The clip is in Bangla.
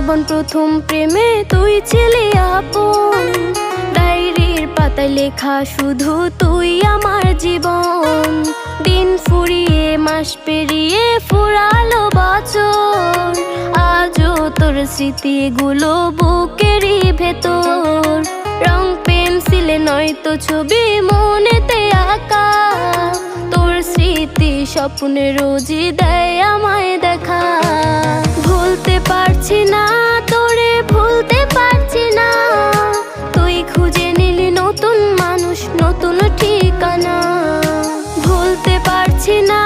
জীবন প্রথম প্রেমে তুই ছিলি আপন, ডায়েরির পাতায় লেখা শুধু তুই আমার জীবন। দিন ফুরিয়ে মাস পেরিয়ে ফুরালো বছর, আজও তোর স্মৃতিগুলো বুকেরই ভেতর। রং পেন্সিলে নয়তো ছবি মনেতে আঁকা, তোর স্মৃতি স্বপ্নে রোজই দেয় আমায় দেখা। ভুলতে পারছি না তোরে, ভুলতে পারছি না, তুই খুঁজে নিলি নতুন মানুষ, নতুন ঠিকানা। ভুলতে পারছি না